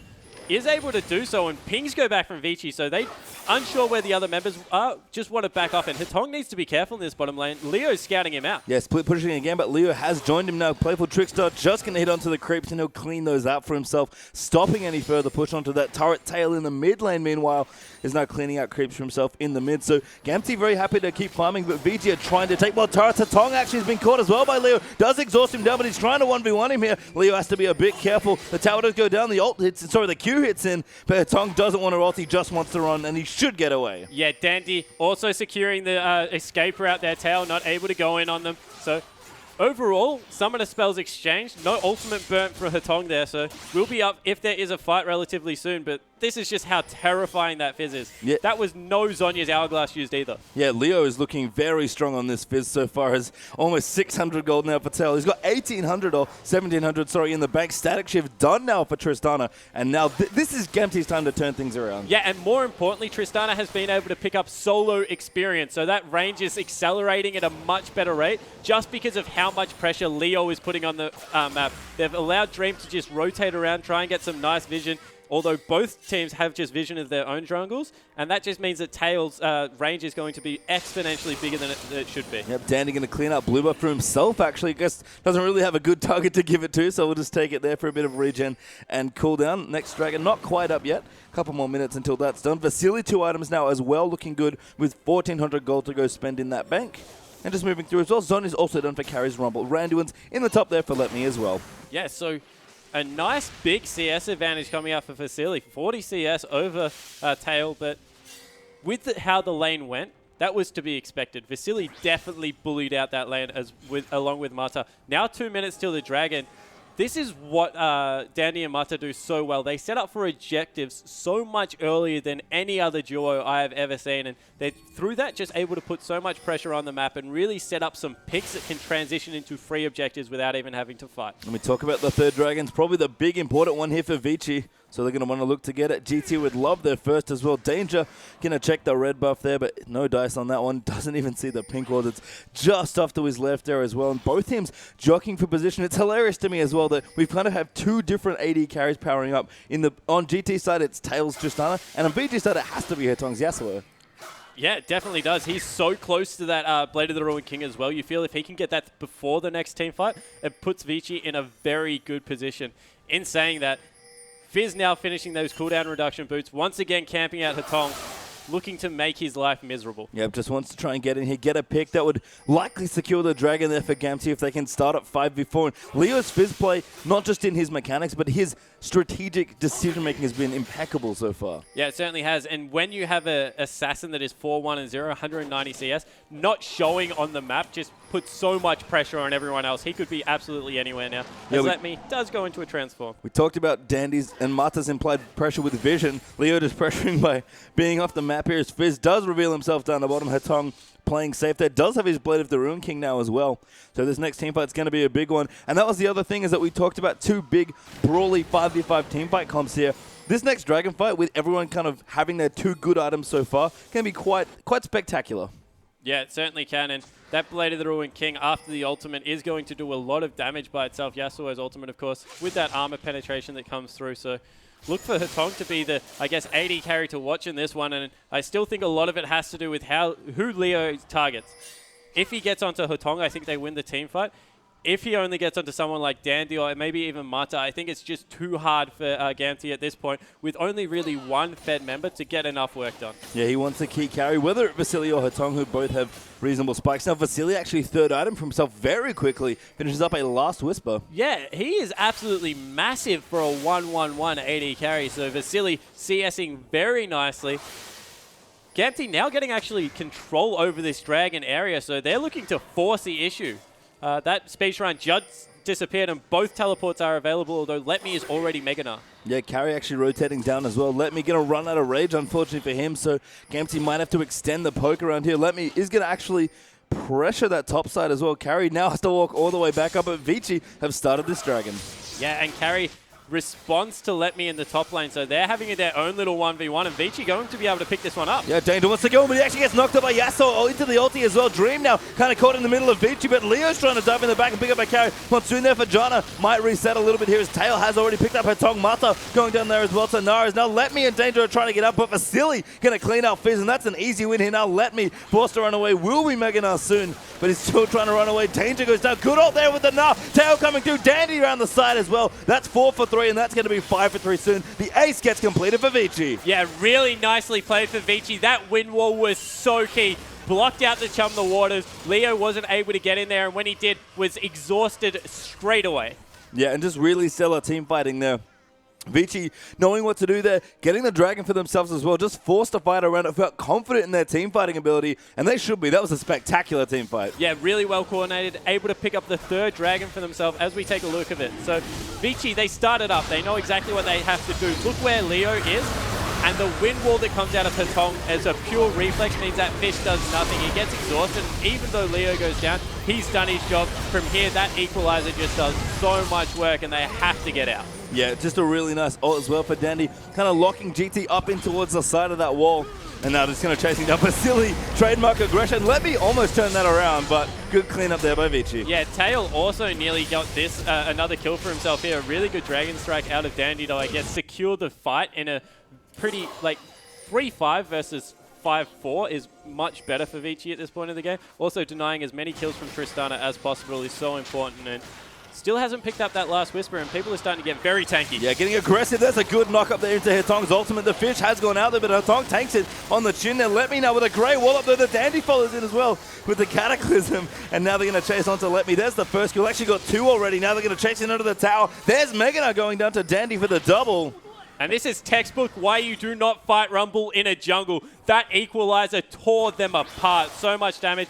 is able to do so, and pings go back from Vici, so they unsure where the other members are, just want to back off, and Hatong needs to be careful in this bottom lane. Leo's scouting him out. Yeah, split pushing again, but Leo has joined him now. Playful Trickster just going to hit onto the creeps, and he'll clean those out for himself, stopping any further push onto that turret. Tail in the mid lane, meanwhile, is now cleaning out creeps for himself in the mid. So Gamtee very happy to keep farming, but VG are trying to take more turrets. Hatong actually has been caught as well by Leo. Does exhaust him down, but he's trying to 1v1 him here. Leo has to be a bit careful. The tower does go down, the ult hits, sorry, the Q hits in, but Hatong doesn't want to ult, he just wants to run, and he should get away. Yeah, Dandy also securing the escape route there. Tail not able to go in on them. So overall, Summoner spells exchanged. No ultimate burnt for Hatong there, so we'll be up if there is a fight relatively soon, but this is just how terrifying that Fizz is. Yeah. That was no Zonya's Hourglass used either. Yeah, Leo is looking very strong on this Fizz so far. Has almost 600 gold now for Tail. He's got 1,800 or 1,700, sorry, in the bank. Static Shift done now for Tristana, and now this is Gamtee's time to turn things around. Yeah, and more importantly, Tristana has been able to pick up solo experience, so that range is accelerating at a much better rate just because of how much pressure Leo is putting on the map. They've allowed Dream to just rotate around, try and get some nice vision, although both teams have just vision of their own jungles, and that just means that Tail's range is going to be exponentially bigger than it should be. Yep, Dandy going to clean up blue buff for himself, actually. I guess doesn't really have a good target to give it to, so we'll just take it there for a bit of regen and cooldown. Next dragon, not quite up yet. Couple more minutes until that's done. Vasily, 2 items now as well, looking good with 1,400 gold to go spend in that bank. And just moving through as well, Zone is also done for carries Rumble. Randuin's in the top there for Let Me as well. Yeah, so A nice big CS advantage coming out for Vasily. 40 CS over Tail, but with how the lane went, that was to be expected. Vasily definitely bullied out that lane along with Mata. Now 2 minutes till the Dragon. This is what Dandy and Mata do so well. They set up for objectives so much earlier than any other duo I have ever seen. And they're, through that, just able to put so much pressure on the map and really set up some picks that can transition into free objectives without even having to fight. Let me talk about the third Dragons. Probably the big important one here for Vici. So they're going to want to look to get it. GT would love their first as well. Danger going to check the red buff there, but no dice on that one. Doesn't even see the pink ward. It's just off to his left there as well. And both teams jockeying for position. It's hilarious to me as well that we've kind of have two different AD carries powering up. On GT side, it's Tails Tristana, and on VG side, it has to be Hetong's Yasuo. Yeah, it definitely does. He's so close to that Blade of the Ruined King as well. You feel if he can get that before the next team fight, it puts Vici in a very good position. In saying that, Fizz now finishing those cooldown reduction boots, once again camping out Hetong, looking to make his life miserable. Yep, just wants to try and get in here, get a pick that would likely secure the Dragon there for Gamtee if they can start at 5v4. And Leo's Fizz play, not just in his mechanics, but his strategic decision-making has been impeccable so far. Yeah, it certainly has. And when you have an assassin that is 4-1-0, 190 CS, not showing on the map just puts so much pressure on everyone else. He could be absolutely anywhere now. As Let Me does go into a transform. We talked about Dandy's and Mata's implied pressure with Vision. Leo just pressuring by being off the map here as Fizz does reveal himself down the bottom. Hetong playing safe there. Does have his Blade of the Ruined King now as well. So this next teamfight's going to be a big one. And that was the other thing, is that we talked about two big brawly 5v5 teamfight comps here. This next Dragon fight, with everyone kind of having their two good items so far, can be quite spectacular. Yeah, it certainly can. And that Blade of the Ruined King after the ultimate is going to do a lot of damage by itself. Yasuo's ultimate, of course, with that armor penetration that comes through. So look for Hetong to be the, I guess, AD carry to watch in this one. And I still think a lot of it has to do with who Leo targets. If he gets onto Hetong, I think they win the team fight. If he only gets onto someone like Dandy or maybe even Mata, I think it's just too hard for Gamtee at this point, with only really one Fed member to get enough work done. Yeah, he wants a key carry, whether it's Vasily or Hetong, who both have reasonable spikes. Now, Vasily actually third item for himself very quickly, finishes up a Last Whisper. Yeah, he is absolutely massive for a 1-1-1 AD carry, so Vasily CSing very nicely. Gamtee now getting actually control over this Dragon area, so they're looking to force the issue. That Space Shrine just disappeared and both teleports are available, although Let Me is already Meganar. Yeah, carry actually rotating down as well. Let Me going to run out of rage, unfortunately for him, so Gamtee might have to extend the poke around here. Let Me is going to actually pressure that top side as well. Carry now has to walk all the way back up, but Vici have started this Dragon. Yeah, and Carry responds to Let Me in the top lane, so they're having their own little 1v1, and Vici going to be able to pick this one up. Yeah, Danger wants to go, but he actually gets knocked up by Yasuo into the ulti as well. Dream now kind of caught in the middle of Vici, but Leo's trying to dive in the back and pick up a carry. Monsoon there for Jana, might reset a little bit here as Tail has already picked up her Tongue. Mata going down there as well, so Nara is now Let Me and Danger are trying to get up, but Vasily going to clean out Fizz, and that's an easy win here. Now Let Me forced to run away, will be Meganar soon, but he's still trying to run away. Danger goes down, good ult there with the Nar. Tail coming through, Dandy around the side as well. That's 4 for 3, and that's going to be 5 for 3 soon. The ace gets completed for Vici. Yeah, really nicely played for Vici. That wind wall was so key. Blocked out the Chum the Waters. Leo wasn't able to get in there, and when he did, was exhausted straight away. Yeah, and just really stellar team fighting there. Vici knowing what to do there, getting the Dragon for themselves as well, just forced a fight around it, felt confident in their team fighting ability, and they should be. That was a spectacular team fight. Yeah, really well coordinated, able to pick up the third Dragon for themselves as we take a look at it. So Vici, they started up. They know exactly what they have to do. Look where Leo is, and the wind wall that comes out of Hetong as a pure reflex means that Fish does nothing. He gets exhausted, and even though Leo goes down, he's done his job. From here, that equalizer just does so much work, and they have to get out. Yeah, just a really nice ult as well for Dandy. Kind of locking GT up in towards the side of that wall. And now just going to chasing down Vasily. Trademark aggression. Let Me almost turn that around, but good cleanup there by Vici. Yeah, Tail also nearly got this, another kill for himself here. A really good Dragon Strike out of Dandy to, I guess, secure the fight in a pretty, like, 3-5 versus 5-4 is much better for Vici at this point in the game. Also, denying as many kills from Tristana as possible is so important, and still hasn't picked up that last Whisper, and people are starting to get very tanky. Yeah, getting aggressive. There's a good knock up there into Hitong's ultimate. The fish has gone out there, but Hitong tanks it on the chin there. Let Me now with a great wall up there. The Dandy follows in as well with the Cataclysm, and now they're going to chase onto Let Me. There's the first kill. Actually got 2 already. Now they're going to chase in under the tower. There's Mega now going down to Dandy for the double. And this is textbook why you do not fight Rumble in a jungle. That equalizer tore them apart. So much damage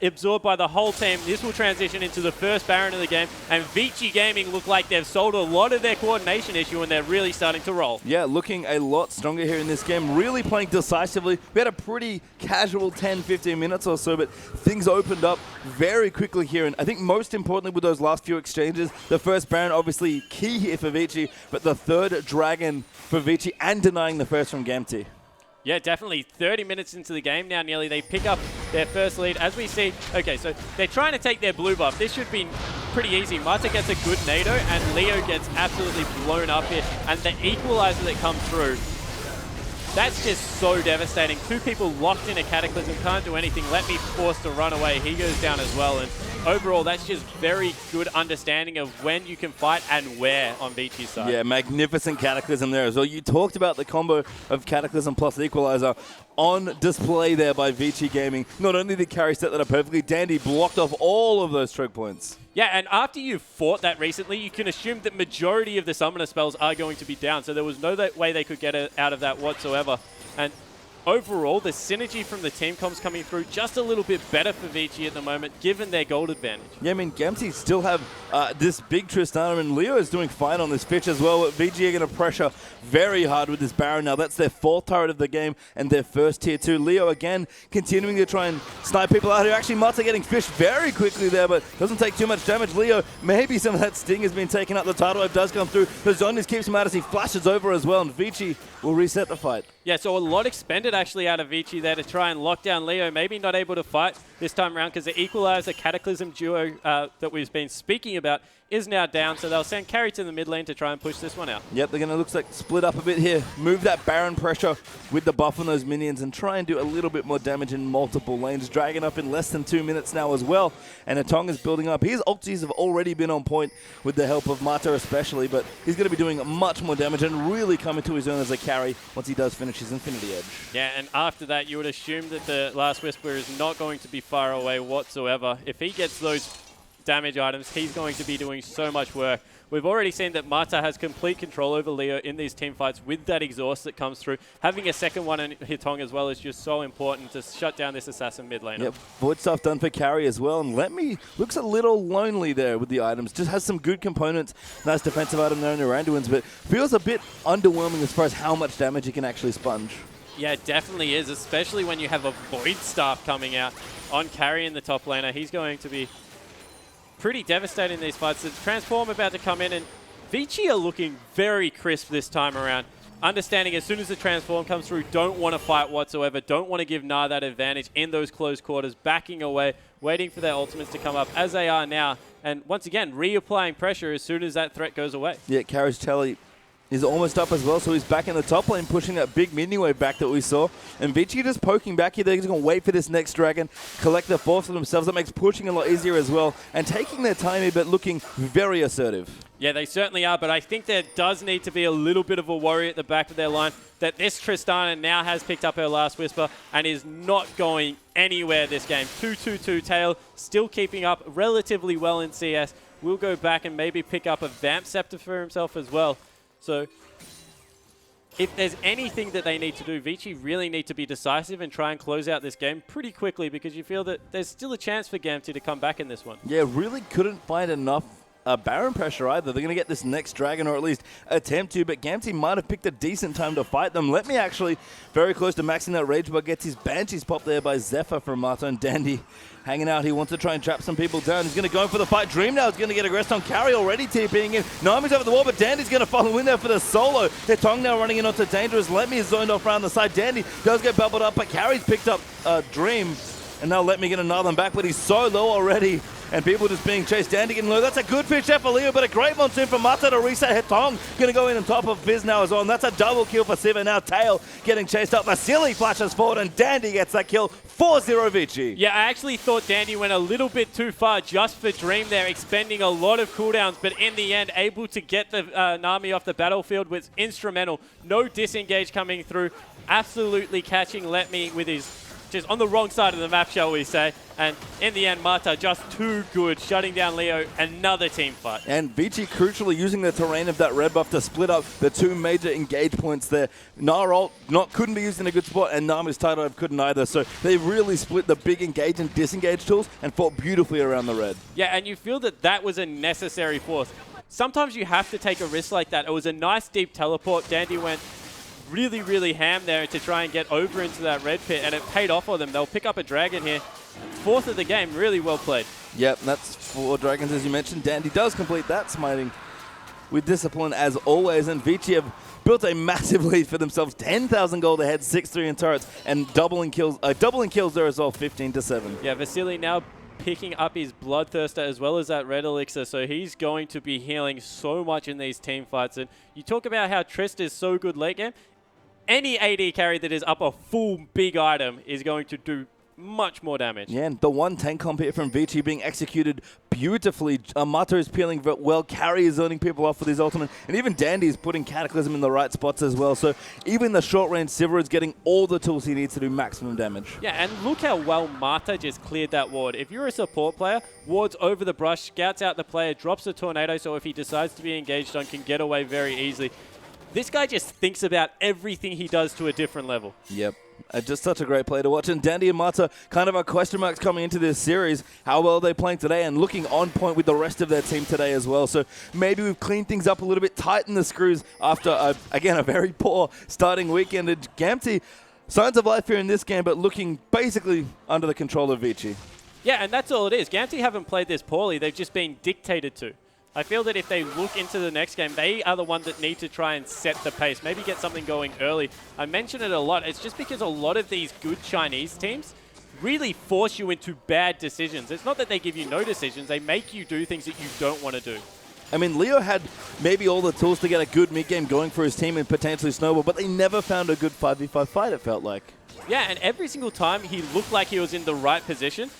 absorbed by the whole team. This will transition into the first Baron of the game, and Vici Gaming look like they've solved a lot of their coordination issue, and they're really starting to roll. Yeah, looking a lot stronger here in this game, really playing decisively. We had a pretty casual 10-15 minutes or so, but things opened up very quickly here, and I think most importantly with those last few exchanges, the first Baron obviously key here for Vici, but the third Dragon for Vici, and denying the first from Gamtee. Yeah, definitely. 30 minutes into the game now, nearly. They pick up their first lead. As we see, okay, so they're trying to take their blue buff. This should be pretty easy. Mata gets a good nado, and Leo gets absolutely blown up here. And the equalizer that comes through, that's just so devastating. 2 people locked in a Cataclysm, can't do anything. Let Me forced to run away. He goes down as well. And overall, that's just very good understanding of when you can fight and where on Vici's side. Yeah, magnificent Cataclysm there as well. You talked about the combo of Cataclysm plus Equalizer on display there by Vici Gaming. Not only did carry set that up perfectly, Dandy blocked off all of those choke points. Yeah, and after you've fought that recently, you can assume that majority of the summoner spells are going to be down, so there was no way they could get out of that whatsoever. And overall, the synergy from the team comps coming through just a little bit better for Vici at the moment, given their gold advantage. Yeah, I mean, Gamtee still have this big Tristana, and Leo is doing fine on this pitch as well. VG are going to pressure very hard with this Baron now. That's their 4th turret of the game and their first tier 2. Leo, again, continuing to try and snipe people out here. Actually, Mata getting fished very quickly there, but doesn't take too much damage. Leo, maybe some of that sting has been taken up. The tidal wave does come through. The Zonius keeps him out as he flashes over as well, and Vici will reset the fight. Yeah, so a lot expended actually out of Vici there to try and lock down Leo. Maybe not able to fight this time around because the Equalizer Cataclysm duo that we've been speaking about is now down, so they'll send carry to the mid lane to try and push this one out. Yep, they're going to look like split up a bit here. Move that Baron pressure with the buff on those minions and try and do a little bit more damage in multiple lanes. Dragon up in less than 2 minutes now as well, and Atong is building up. His ultis have already been on point with the help of Mata especially, but he's going to be doing much more damage and really coming to his own as a carry once he does finish his Infinity Edge. Yeah, and after that, you would assume that the last Whisper is not going to be far away whatsoever. If he gets those damage items, he's going to be doing so much work. We've already seen that Mata has complete control over Leo in these team fights with that exhaust that comes through. Having a second one in Hitong as well is just so important to shut down this assassin mid laner. Yep, void stuff done for carry as well, and Let Me looks a little lonely there with the items. Just has some good components, nice defensive item there in the Randuins, but feels a bit underwhelming as far as how much damage he can actually sponge. Yeah, it definitely is, especially when you have a void staff coming out on carry in the top laner. He's going to be pretty devastating in these fights. The transform about to come in, and Vici are looking very crisp this time around. Understanding as soon as the transform comes through, don't want to fight whatsoever, don't want to give Na that advantage in those close quarters, backing away, waiting for their ultimates to come up as they are now. And once again, reapplying pressure as soon as that threat goes away. Yeah, Carriage Telly is almost up as well, so he's back in the top lane, pushing that big minion wave back that we saw. And Vici just poking back here. They're just going to wait for this next dragon, collect the force for themselves. That makes pushing a lot easier as well, and taking their time here, but looking very assertive. Yeah, they certainly are, but I think there does need to be a little bit of a worry at the back of their line that this Tristana now has picked up her last Whisper and is not going anywhere this game. 2-2-2 tail, still keeping up relatively well in CS. We'll go back and maybe pick up a Vamp Scepter for himself as well. So if there's anything that they need to do, Vici really need to be decisive and try and close out this game pretty quickly, because you feel that there's still a chance for Gamtee to come back in this one. Yeah, really couldn't find enough Baron pressure either. They're going to get this next dragon, or at least attempt to, but Gamtee might have picked a decent time to fight them. Let Me actually very close to maxing that rage, but gets his Banshees popped there by Zephyr from Mata, and Dandy hanging out. He wants to try and trap some people down. He's going to go for the fight. Dream now is going to get aggressed on carry already, TPing in. Nami's over the wall, but Dandy's going to follow in there for the solo. Hitong now running in onto Dangerous. Let Me is zoned off around the side. Dandy does get bubbled up, but carry's picked up Dream. And now Let Me get another one back, but he's so low already and people just being chased. Dandy getting low. That's a good pitch there for Leo, but a great monsoon for Mata to reset. Hetong going to go in on top of Viz now as well, and that's a double kill for Siva. Now Tail getting chased up. Vasily flashes forward, and Dandy gets that kill. 4-0 Vici. Yeah, I actually thought Dandy went a little bit too far just for Dream there, expending a lot of cooldowns, but in the end, able to get the Nami off the battlefield was instrumental. No disengage coming through. Absolutely catching Let Me with his, just on the wrong side of the map, shall we say. And in the end, Mata just too good, shutting down Leo. Another team fight. And Vici crucially using the terrain of that red buff to split up the two major engage points there. Nara couldn't be used in a good spot, and Nami's title dive couldn't either. So they really split the big engage and disengage tools and fought beautifully around the red. Yeah, and you feel that that was a necessary force. Sometimes you have to take a risk like that. It was a nice deep teleport. Dandy went really, really ham there to try and get over into that red pit, and it paid off for them. They'll pick up a dragon here. 4th of the game, really well played. Yep, that's 4 dragons as you mentioned. Dandy does complete that, smiting with discipline as always, and Vici have built a massive lead for themselves. 10,000 gold ahead, 6-3 in turrets, and doubling kills there as well, 15-7. Yeah, Vasily now picking up his Bloodthirster as well as that Red Elixir, so he's going to be healing so much in these team fights. And you talk about how Trist is so good late game. Any AD carry that is up a full big item is going to do much more damage. Yeah, and the one tank comp here from Vici being executed beautifully. Mata is peeling well, Carry is zoning people off with his ultimate, and even Dandy is putting Cataclysm in the right spots as well. So even the short range Sivir is getting all the tools he needs to do maximum damage. Yeah, and look how well Mata just cleared that ward. If you're a support player, wards over the brush, scouts out the player, drops the tornado, so if he decides to be engaged on, can get away very easily. This guy just thinks about everything he does to a different level. Yep. Just such a great play to watch. And Dandy and Mata kind of are question marks coming into this series. How well are they playing today and looking on point with the rest of their team today as well. So maybe we've cleaned things up a little bit, tightened the screws after, again, a very poor starting weekend. And Gamtee, signs of life here in this game, but looking basically under the control of Vici. Yeah, and that's all it is. Gamtee haven't played this poorly. They've just been dictated to. I feel that if they look into the next game, they are the ones that need to try and set the pace, maybe get something going early. I mention it a lot. It's just because a lot of these good Chinese teams really force you into bad decisions. It's not that they give you no decisions. They make you do things that you don't want to do. I mean, Leo had maybe all the tools to get a good mid-game going for his team and potentially snowball, but they never found a good 5v5 fight, it felt like. Yeah, and every single time he looked like he was in the right position,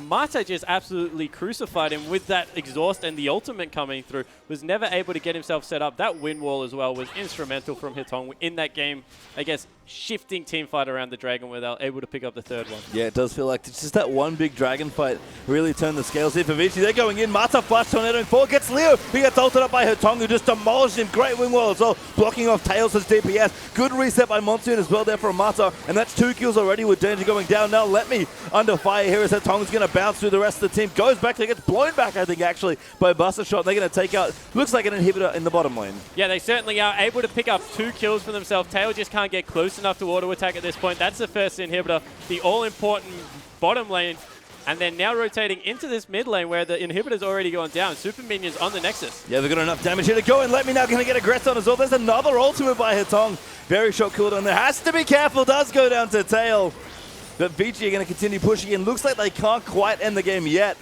Mata just absolutely crucified him with that exhaust and the ultimate coming through. Was never able to get himself set up. That wind wall as well was instrumental from Hetong in that game, I guess, shifting team fight around the dragon where they were able to pick up the 3rd one. Yeah, it does feel like it's just that one big dragon fight really turned the scales here for Vici. They're going in. Mata flash tornado in 4, gets Leo. He gets ulted up by Hetong, who just demolished him. Great wing wall as well, blocking off Tails' DPS. Good reset by Monsoon as well there from Mata, and that's 2 kills already with Danger going down. Now Let Me under fire here as Hetong's going to bounce through the rest of the team. Goes back, gets blown back, I think, actually, by Buster Shot. They're going to take out, looks like an inhibitor in the bottom lane. Yeah, they certainly are able to pick up 2 kills for themselves. Tail just can't get close enough to auto attack at this point. That's the first inhibitor, the all-important bottom lane. And then now rotating into this mid lane where the inhibitor's already gone down. Super minions on the Nexus. Yeah, they've got enough damage here to go, and Let Me now going to get aggressed on as well. There's another ultimate by Hetong. Very short cooldown there. Has to be careful. Does go down to Tail. But Vici are going to continue pushing in. Looks like they can't quite end the game yet.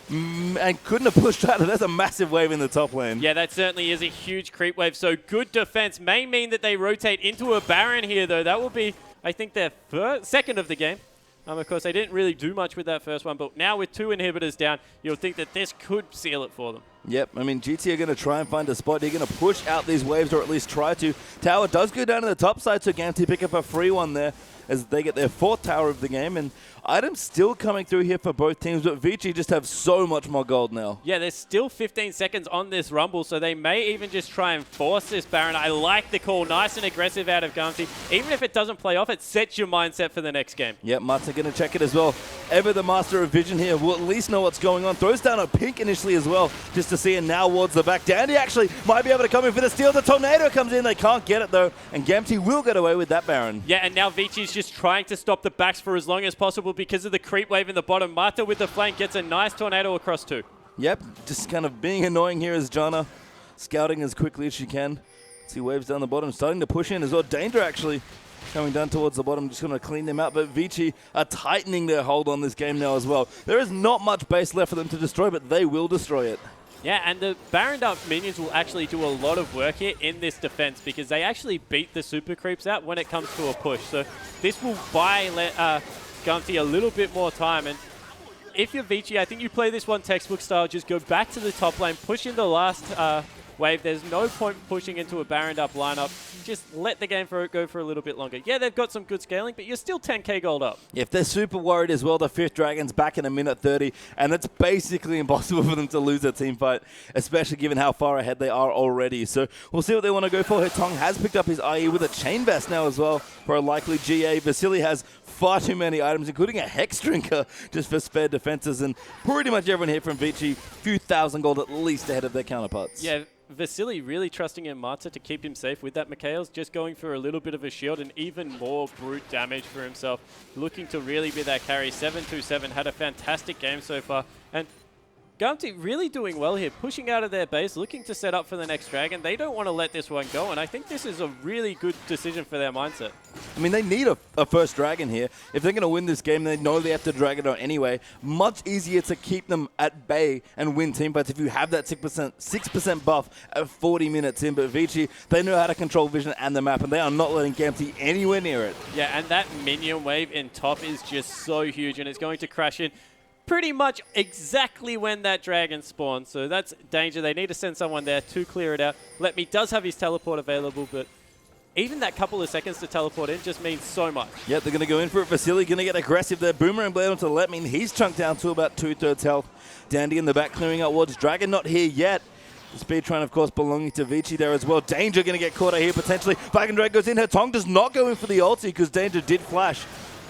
And couldn't have pushed out. There's a massive wave in the top lane. Yeah, that certainly is a huge creep wave. So good defense may mean that they rotate into a Baron here, though. That will be, I think, their 2nd of the game. Of course, they didn't really do much with that first one, but now with 2 inhibitors down, you'll think that this could seal it for them. Yep, I mean, GT are going to try and find a spot. They're going to push out these waves, or at least try to. Tower does go down to the top side, so Gamtee pick up a free one there as they get their 4th tower of the game. And items still coming through here for both teams, but Vici just have so much more gold now. Yeah, there's still 15 seconds on this Rumble, so they may even just try and force this Baron. I like the call. Nice and aggressive out of Gamtee. Even if it doesn't play off, it sets your mindset for the next game. Yep, Mata going to check it as well. Ever the master of vision here will at least know what's going on. Throws down a pink initially as well, just to see, and now wards the back. Dandy actually might be able to come in for the steal. The tornado comes in. They can't get it, though, and Gamtee will get away with that Baron. Yeah, and now Vici's just trying to stop the backs for as long as possible because of the creep wave in the bottom. Mata with the flank gets a nice tornado across 2. Yep, just kind of being annoying here as Janna scouting as quickly as she can. See waves down the bottom, starting to push in as well. Danger actually coming down towards the bottom, just going to clean them out. But Vici are tightening their hold on this game now as well. There is not much base left for them to destroy, but they will destroy it. Yeah, and the Baron Dump minions will actually do a lot of work here in this defense because they actually beat the super creeps out when it comes to a push. So this will buy Gamtee a little bit more time. And if you're Vici, I think you play this one textbook style. Just go back to the top lane, push in the last wave. There's no point pushing into a Baron Dump lineup. Just let the game go for a little bit longer. Yeah, they've got some good scaling, but you're still 10k gold up. If they're super worried as well, the 5th Dragon's back in a minute 30, and it's basically impossible for them to lose a team fight, especially given how far ahead they are already. So we'll see what they want to go for. Hetong has picked up his IE with a Chain Vest now as well for a likely GA. Vasily has far too many items, including a Hex Drinker just for spare defenses, and pretty much everyone here from Vici, few thousand gold at least ahead of their counterparts. Yeah. Vasily really trusting in Marta to keep him safe with that Mikhail's, just going for a little bit of a shield and even more brute damage for himself, looking to really be that carry. 727 had a fantastic game so far, and Gamtee really doing well here, pushing out of their base, looking to set up for the next dragon. They don't want to let this one go, and I think this is a really good decision for their mindset. I mean, they need a first dragon here. If they're going to win this game, they know they have to drag it out anyway. Much easier to keep them at bay and win teamfights if you have that 6% buff at 40 minutes in. But Vici, they know how to control vision and the map, and they are not letting Gamtee anywhere near it. Yeah, and that minion wave in top is just so huge, and it's going to crash in pretty much exactly when that dragon spawns. So that's danger. They need to send someone there to clear it out. Let Me does have his teleport available, but even that couple of seconds to teleport in just means so much. Yeah, they're going to go in for it. Vasily going to get aggressive. Their Boomerang Blade onto Let Me. He's chunked down to about 2/3 health. Dandy in the back clearing out wards. Dragon not here yet. The Speed Train, of course, belonging to Vici there as well. Danger going to get caught out here potentially. Dragon Drag goes in. Hetong does not go in for the ulti because Danger did flash.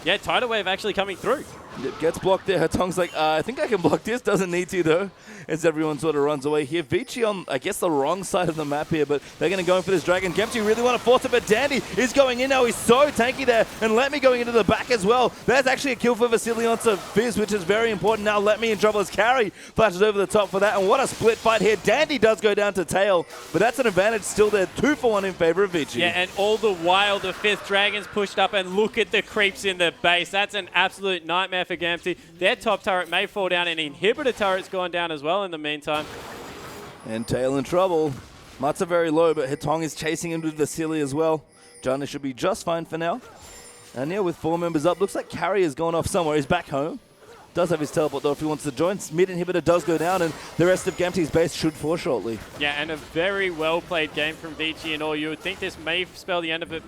Yeah, Tidal Wave actually coming through. It gets blocked there. Hetong's like, I think I can block this. Doesn't need to, though, as everyone sort of runs away here. Vici on, I guess, the wrong side of the map here, but they're going to go in for this dragon. Gamtee really want to force it, but Dandy is going in now. He's so tanky there, and Let Me going into the back as well. There's actually a kill for Vasily onto Fizz, which is very important. Now Let Me in trouble as Carry flashes over the top for that, and what a split fight here. Dandy does go down to tail, but that's an advantage still there. 2-for-1 in favor of Vici. Yeah, and all the while the 5th Dragon's pushed up, and look at the creeps in the base. That's an absolute nightmare for Gamtee. Their top turret may fall down, and inhibitor turret's gone down as well in the meantime. And Tail in trouble. Mats are very low, but Hetong is chasing him with Vasily as well. Jana should be just fine for now. And yeah, with 4 members up, looks like Carry has gone off somewhere. He's back home. Does have his teleport though if he wants to join. Mid inhibitor does go down, and the rest of Gamtee's base should fall shortly. Yeah, and a very well played game from Vici and all. You would think this may spell the end of it.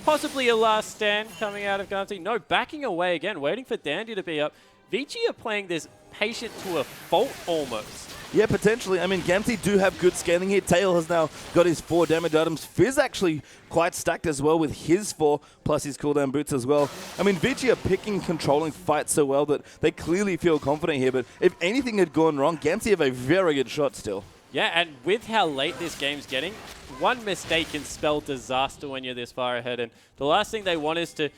Possibly a last stand coming out of Gamtee. No, backing away again, waiting for Dandy to be up. Vici are playing this patient to a fault almost. Yeah, potentially. I mean, Gamtee do have good scaling here. Tail has now got his 4 damage items. Fizz actually quite stacked as well with his 4, plus his cooldown boots as well. I mean, Vici are picking, controlling fights so well that they clearly feel confident here. But if anything had gone wrong, Gamtee have a very good shot still. Yeah, and with how late this game's getting, one mistake can spell disaster when you're this far ahead. And the last thing they want is to,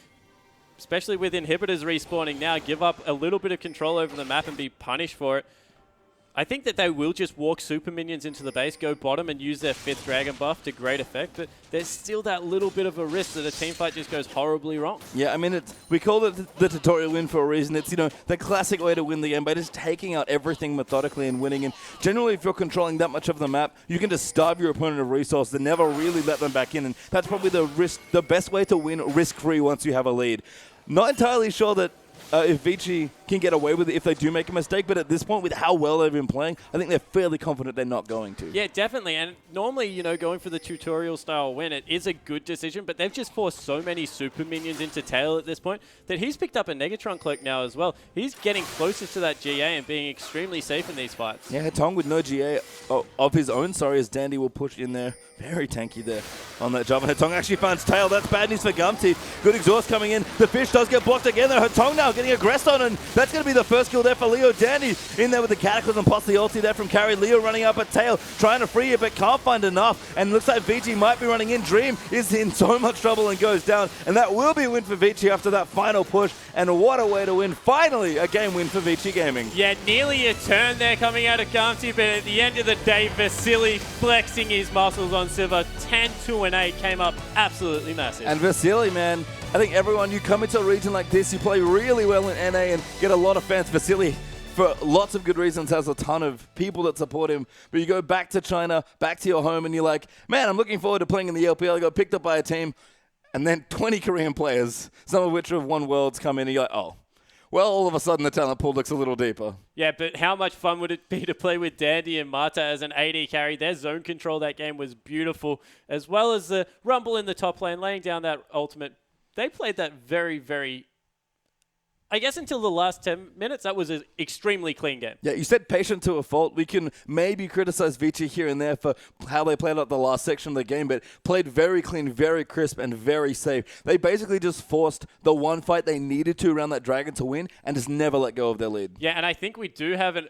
especially with inhibitors respawning now, give up a little bit of control over the map and be punished for it. I think that they will just walk super minions into the base, go bottom, and use their 5th dragon buff to great effect, but there's still that little bit of a risk that a teamfight just goes horribly wrong. Yeah, I mean, we call it the tutorial win for a reason. It's, you know, the classic way to win the game by just taking out everything methodically and winning. And generally, if you're controlling that much of the map, you can just starve your opponent of resources and never really let them back in. And that's probably the best way to win risk-free once you have a lead. Not entirely sure that if Vici can get away with it if they do make a mistake, but at this point, with how well they've been playing, I think they're fairly confident they're not going to. Yeah, definitely. And normally, you know, going for the tutorial style win, it is a good decision, but they've just forced so many super minions into Tail at this point that he's picked up a Negatron cloak now as well. He's getting closer to that GA and being extremely safe in these fights. Yeah, Hetong with no GA of his own, as Dandy will push in there. Very tanky there on that job. And Hetong actually finds Tail. That's bad news for Gamtee. Good exhaust coming in. The fish does get blocked again. Hetong now getting aggressed on, and That's going to be the first kill there for Leo. Dandy in there with the Cataclysm plus the ulti there from Carry. Leo running up at tail, trying to free it, but can't find enough. And looks like Vici might be running in. Dream is in so much trouble and goes down. And that will be a win for Vici after that final push. And what a way to win. Finally, a game win for Vici Gaming. Yeah, nearly a turn there coming out of Gamtee, but at the end of the day, Vasily flexing his muscles on Sivir. 10-2-8 came up absolutely massive. And Vasily, man, I think everyone, you come into a region like this, you play really well in NA and get a lot of fans. Vasily, for lots of good reasons, has a ton of people that support him. But you go back to China, back to your home, and you're like, man, I'm looking forward to playing in the LPL. I got picked up by a team, and then 20 Korean players, some of which have won Worlds, come in, and you're like, oh. Well, all of a sudden, the talent pool looks a little deeper. Yeah, but how much fun would it be to play with Dandy and Mata as an AD carry? Their zone control that game was beautiful, as well as the Rumble in the top lane, laying down that ultimate. They played that very, very... I guess until the last 10 minutes, that was an extremely clean game. Yeah, you said patient to a fault. We can maybe criticize Vici here and there for how they played out the last section of the game, but played very clean, very crisp, and very safe. They basically just forced the one fight they needed to around that dragon to win and just never let go of their lead. Yeah, and I think we do have an...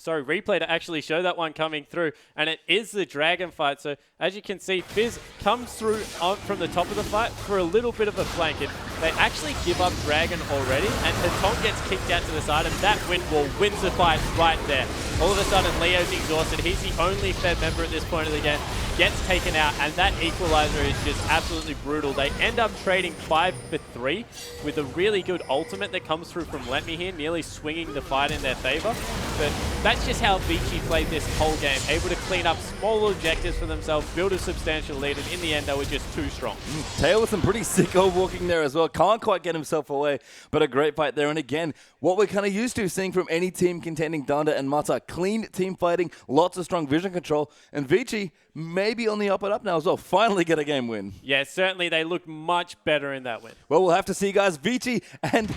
replay to actually show that one coming through, and it is the dragon fight. So as you can see, Fizz comes through from the top of the fight for a little bit of a flank, and they actually give up dragon already, and Haton gets kicked out to the side, and that wind wall wins the fight right there. All of a sudden, Leo's exhausted. He's the only Fed member at this point of the game. Gets taken out, and that equalizer is just absolutely brutal. They end up trading 5 for 3 with a really good ultimate that comes through from Let Me here, nearly swinging the fight in their favor. But that's just how Vici played this whole game, able to clean up small objectives for themselves, build a substantial lead, and in the end, they were just too strong. Tail with some pretty sick walking there as well. Can't quite get himself away, but a great fight there. And again, what we're kind of used to seeing from any team containing Danda and Mata. Clean team fighting, lots of strong vision control, and Vici maybe on the up and up now as well. Finally get a game win. Yeah, certainly they look much better in that win. Well, we'll have to see, guys. Vici and...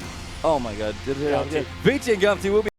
Oh, my God. Gamtee. Vici and Gamtee will be...